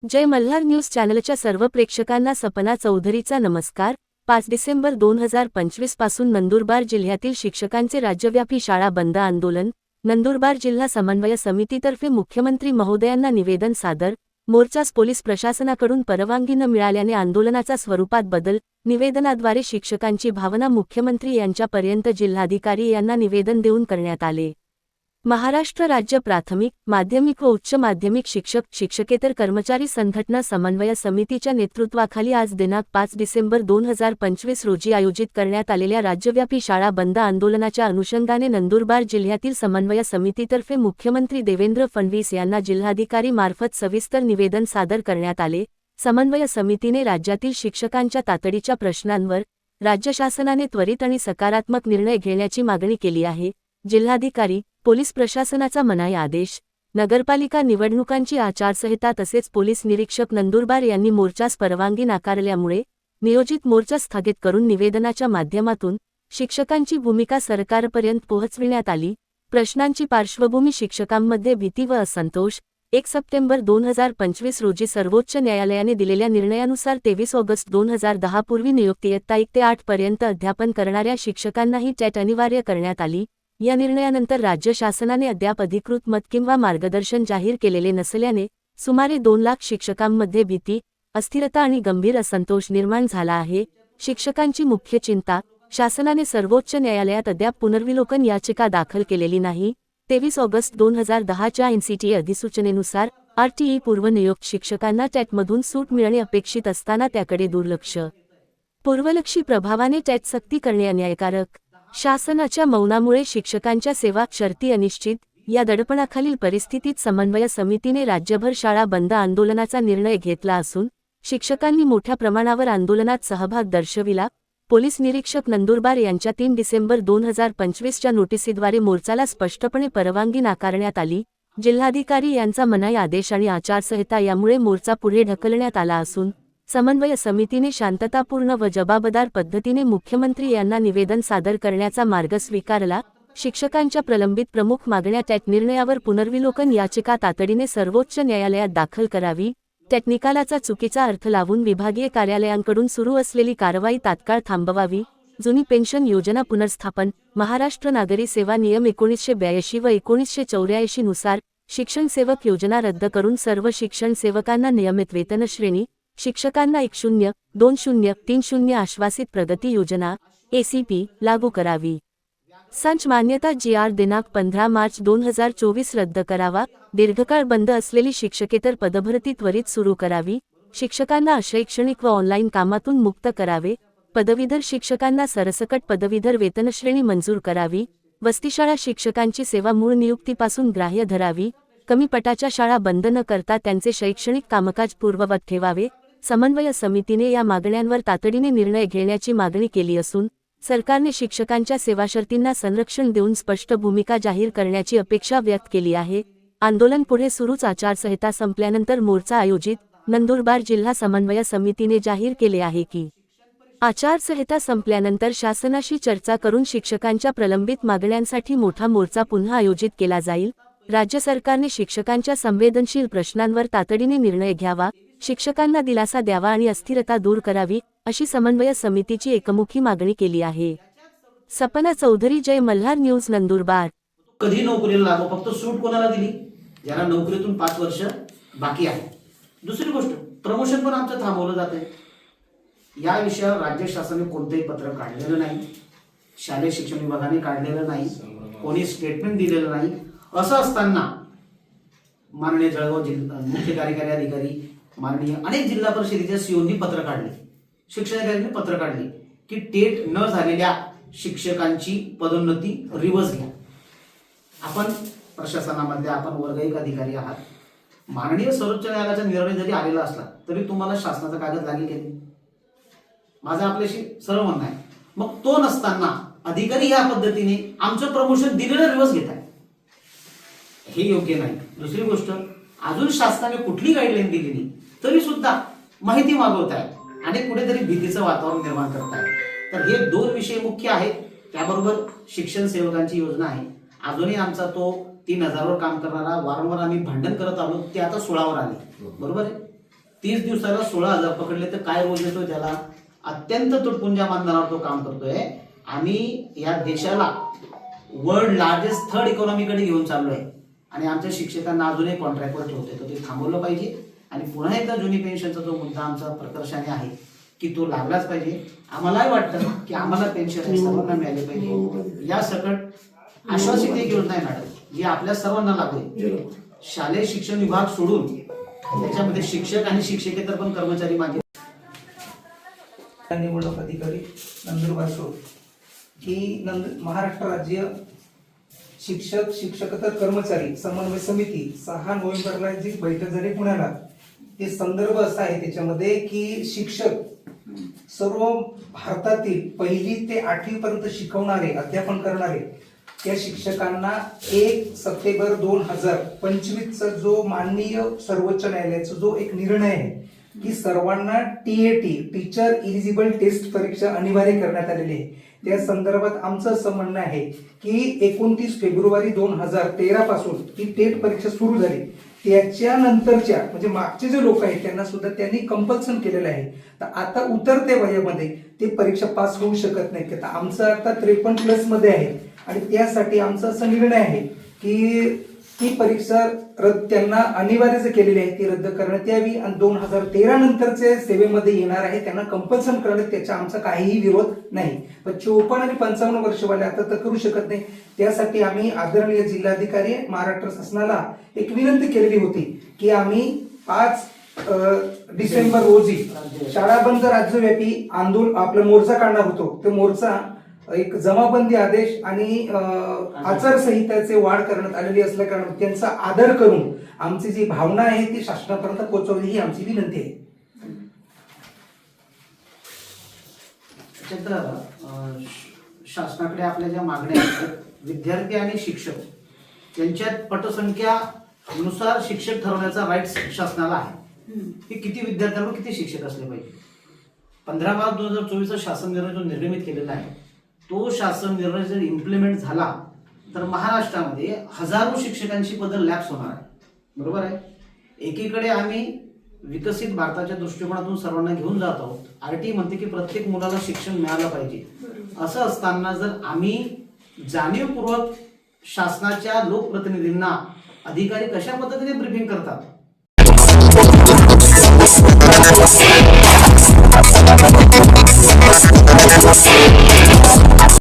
जय Malhar news चॅनलच्या सर्व प्रेक्षकांना सपना चौधरीचा नमस्कार। 5 डिसेंबर 2025 पासून नंदुरबार जिल्ह्यातील शिक्षकांचे राज्यव्यापी शाळा बंद आंदोलन। नंदुरबार जिल्हा समन्वय समितीतर्फे मुख्यमंत्री महोदयांना निवेदन सादर। मोर्चास पोलीस प्रशासनाकडून परवानगी न मिळाल्याने आंदोलनाचा स्वरूपात बदल। निवेदनाद्वारे शिक्षकांची भावना मुख्यमंत्री यांच्यापर्यंत जिल्हाधिकारी यांना निवेदन देऊन करण्यात आले। महाराष्ट्र राज्य प्राथमिक, माध्यमिक व उच्च माध्यमिक शिक्षक शिक्षकेतर कर्मचारी संघटना समन्वय समितीच्या नेतृत्वाखाली आज दिनांक 5 डिसेंबर 2025 रोजी आयोजित करण्यात आलेल्या राज्यव्यापी शाळा बंद आंदोलनाच्या अनुषंगाने नंदुरबार जिल्ह्यातील समन्वय समितीतर्फे मुख्यमंत्री देवेंद्र फडणवीस यांना जिल्हाधिकारी मार्फत सविस्तर निवेदन सादर करण्यात आले। समन्वय समितीने राज्यातील शिक्षकांच्या तातडीच्या प्रश्नांवर राज्य शासनाने त्वरित आणि सकारात्मक निर्णय घेण्याची मागणी केली आहे। जिल्हाधिकारी, पोलीस प्रशासनाचा मनाई आदेश, नगरपालिका निवडणुकांची आचारसंहिता तसेच पोलीस निरीक्षक नंदुरबार यांनी मोर्चास परवानगी नाकारल्यामुळे नियोजित मोर्चा स्थगित करून निवेदनाच्या माध्यमातून शिक्षकांची भूमिका सरकारपर्यंत पोहोचविण्यात आली। प्रश्नांची पार्श्वभूमी शिक्षकांमध्ये भीती व असंतोष। 1 सप्टेंबर 2025 रोजी सर्वोच्च न्यायालयाने दिलेल्या निर्णयानुसार 23 ऑगस्ट 2010 पूर्वी नियुक्ती इयत्ता 1 ते 8 पर्यंत अध्यापन करणाऱ्या शिक्षकांनाही टेट अनिवार्य करण्यात आली। या निर्णयानंतर राज्य शासनाने अद्याप अधिकृत मत किंवा मार्गदर्शन जाहीर केलेले नसल्याने सुमारे 2 लाख शिक्षकांमध्ये भीती, अस्थिरता आणि गंभीर असंतोष निर्माण झाला आहे। शिक्षकांची मुख्य चिंता, शासनाने सर्वोच्च न्यायालयात अद्याप पुनर्विलोकन याचिका दाखल केलेली नाही। 23 ऑगस्ट 2010 च्या एनसीटी अधिसूचनेनुसार आरटीई पूर्वनियुक्त शिक्षकांना टेटमधून सूट मिळणे अपेक्षित असताना त्याकडे दुर्लक्ष। पूर्वलक्षी प्रभावाने टेट सक्ती करणे अन्यायकारक। शासनाच्या मौनामुळे शिक्षकांच्या सेवा शर्ती अनिश्चित। या दडपणाखालील परिस्थितीत समन्वय समितीने राज्यभर शाळा बंद आंदोलनाचा निर्णय घेतला असून शिक्षकांनी मोठ्या प्रमाणावर आंदोलनात सहभाग दर्शविला। पोलीस निरीक्षक नंदुरबार यांच्या 3 डिसेंबर 2025 च्या नोटिसीद्वारे मोर्चाला स्पष्टपणे परवानगी नाकारण्यात आली। जिल्हाधिकारी यांचा मनाई आदेश आणि आचारसंहिता यामुळे मोर्चा पुढे ढकलण्यात आला असून समन्वय समितीने शांततापूर्ण व जबाबदार पद्धतीने मुख्यमंत्री यांना निवेदन सादर करण्याचा मार्ग स्वीकारला। शिक्षकांच्या प्रलंबित प्रमुख मागण्या टेट निर्णयावर पुनर्विलोकन याचिका तातडीने सर्वोच्च न्यायालयात दाखल करावी, टेट निकालाचा चुकीचा अर्थ लावून विभागीय कार्यालयांकडून सुरू असलेली कारवाई तात्काळ थांबवावी, जुनी पेन्शन योजना पुनर्स्थापन, महाराष्ट्र नागरी सेवा नियम 1982 व 1984 नुसार शिक्षण सेवक योजना रद्द करून सर्व शिक्षण सेवकांना नियमित वेतनश्रेणी, शिक्षकांना 10, 20, 30 आश्वासित प्रगती योजना ACP लागू करावी। संच मान्यता GR दिनांक 15 मार्च 2024 रद्द करावा। दीर्घकाळ बंद असलेली शिक्षकेतर पदभरती त्वरित सुरू करावी। शिक्षकांना अशैक्षणिक व ऑनलाईन कामातून मुक्त करावे। पदवीधर शिक्षकांना सरसकट पदवीधर वेतनश्रेणी मंजूर करावी। वस्तीशाळा शिक्षकांची सेवा मूळ नियुक्तीपासून ग्राह्य धरावी। कमी पटाच्या शाळा बंद न करता त्यांचे शैक्षणिक कामकाज पूर्ववत ठेवावे। समन्वय समितीने या मागण्यांवर तातडीने निर्णय घेण्याची मागणी केली असून सरकारने शिक्षकांच्या सेवाशर्तींना संरक्षण देऊन स्पष्ट भूमिका जाहीर करण्याची अपेक्षा व्यक्त केली आहे। आंदोलन पुढे सुरूच। आचारसंहिता संपल्यानंतर मोर्चा आयोजित। नंदुरबार जिल्हा समन्वय समितीने जाहीर केले आहे की आचारसंहिता संपल्यानंतर शासनाशी चर्चा करून शिक्षकांच्या प्रलंबित मागण्यांसाठी मोठा मोर्चा पुन्हा आयोजित केला जाईल। राज्य सरकारने शिक्षकांच्या संवेदनशील प्रश्नांवर तातडीने निर्णय घ्यावा, शिक्षकांना दिलासा द्यावा आणि अस्थिरता दूर करावी, अशी समन्वय समितीची एकमुखी मागणी केली आहे। सपना चौधरी, जय मल्हार न्यूज, नंदुरबार। कधी नोकरीला लागो, फक्त सूट कोणाला दिली? ज्यांना नोकरीतून 5 वर्ष बाकी आहे। दुसरी गोष्ट, प्रमोशन पण आमचं थांबवलं जातंय। या विषयावर राज्य शासनाने कोणतेही पत्र काढलेलं नाही, शालेय शिक्षण विभागाने काढलेलं नाही, कोणी स्टेटमेंट दिलेलं नाही। असं असताना माननीय जळगाव जिल्हा मुख्य कार्यकारी अधिकारी, माननीय अनेक जिल्हा परिषदेच्या सीओनी पत्र काढले, शिक्षणाधिकाऱ्यांनी पत्र काढले की टेट न झालेल्या शिक्षकांची पदोन्नती रिव्हर्स घ्या। आपण प्रशासनामध्ये आपण वर्ग 1 अधिकारी आहात। माननीय सर्वोच्च न्यायालयाचा निर्णय जरी आलेला असला तरी तुम्हाला शासनाचा कागद लागेल की नाही? माझं आपल्याशी सर्व म्हणणं आहे। मग तो नसताना अधिकारी या पद्धतीने आमचं प्रमोशन दिलेलं रिव्हर्स घेत आहे, हे योग्य नाही। दुसरी गोष्ट, अजून शासनाने कुठली गाईडलाईन दिली नाही तरी सुद्धा माहिती मागवत आहे आणि कुठेतरी भीतीचं वातावरण निर्माण करत आहे। तर हे 2 विषय मुख्य आहेत। त्याबरोबर शिक्षण सेवकांची योजना आहे। अजूनही आमचा तो 3000 वर काम करणारा वारंवार आम्ही भांडण करत आलो, ते आता 16 वर आले, बरोबर आहे। 30 दिवसाला 16,000 पकडले तर काय रोज येतोय त्याला? अत्यंत तुटपुंजा मानधनावर तो काम करतोय. आम्ही या देशाला वर्ल्ड लार्जेस्ट थर्ड इकॉनॉमीकडे घेऊन चाललोय आणि आमच्या शिक्षकांना अजूनही कॉन्ट्रॅक्टवर ठेवतोय. तर ते थांबवलं पाहिजे आणि पुन्हा एकदा जुनी पेन्शनचा जो मुद्दा आमचा प्रकर्षाने आहे की तो लागलाच पाहिजे. आम्हालाही वाटतं की आम्हाला पेन्शन हे सर्वांना मिळाले पाहिजे. या सकट आश्वासित एक योजना आहे मॅडम जी आपल्या सर्वांना लागू आहे. शालेय शिक्षण विभाग सोडून त्याच्यामध्ये शिक्षक आणि शिक्षकेतर पण कर्मचारी माझे निवडणूक अधिकारी नंदुरबार सोड ही महाराष्ट्र राज्य शिक्षक शिक्षकेतर कर्मचारी समन्वय समिती 6 नोव्हेंबरला जी बैठक झाली पुण्याला, ते संदर्भ असा आहे त्याच्यामध्ये की शिक्षक सर्व भारतातील 1ली ते 8वी पर्यंत शिकवणारे अध्यापन करणारे त्या शिक्षकांना 1 सप्टेंबर 2025 चा जो माननीय सर्वोच्च न्यायालयाचा जो एक निर्णय आहे की सर्वांना टीएटी टीचर इलिजिबल टेस्ट परीक्षा अनिवार्य करण्यात आलेली आहे. त्या संदर्भात आमचं असं म्हणणं आहे की 29 फेब्रुवारी 2013 पासून ही टेट परीक्षा सुरू झाली. त्याच्यानंतरच्या म्हणजे मागचे जे लोक आहेत त्यांना सुद्धा त्यांनी कंपल्सन केलेलं आहे. तर आता उतरत्या वयामध्ये ते परीक्षा पास होऊ शकत नाही. तर आमचं आता 53+ मध्ये आहे आणि त्यासाठी आमचा असा निर्णय आहे की ती परीक्षा त्यांना अनिवार्य केलेली आहे ती रद्द करण्यात यावी आणि 2013 नंतरचे सेवेमध्ये येणार आहे त्यांना कंपल्सन करण्यात त्याचा आमचा काहीही विरोध नाही. पण 54 आणि 55 वर्षवाले आता तर करू शकत नाही. त्यासाठी आम्ही आदरणीय जिल्हाधिकारी महाराष्ट्र शासनाला एक विनंती केलेली होती की आम्ही 5 डिसेंबर रोजी शाळा बंद राज्यव्यापी आंदोलन आपला मोर्चा काढणार होतो. तो मोर्चा एक जमाबंदी आदेश आणि आचारसंहितेचे वाढ करण्यात आलेली असल्या कारण त्यांचा आदर करून आमची जी भावना आहे ती शासनापर्यंत पोहोचवली ही आमची विनंती आहे. शासनाकडे आपल्या ज्या मागण्या आहेत, विद्यार्थी आणि शिक्षक यांच्यात पटसंख्या नुसार शिक्षक ठरवण्याचा राईट शासनाला आहे की किती विद्यार्थ्यांवर किती शिक्षक असले पाहिजे. 15/5/2024 शासन निर्णय जो निर्गमित केलेला आहे तो शासन निर्णय जर इम्प्लिमेंट झाला तर महाराष्ट्रामध्ये हजारो शिक्षकांची पदं लॅप्स होणार आहे. बरोबर आहे. एकीकडे आम्ही विकसित भारताच्या दृष्टिकोनातून सर्वांना घेऊन जात आहोत. आरटी म्हणते की प्रत्येक मुलाला शिक्षण मिळालं पाहिजे. असं असताना जर आम्ही जाणीवपूर्वक शासनाच्या लोकप्रतिनिधींना अधिकारी कशा पद्धतीने ब्रीफिंग करतात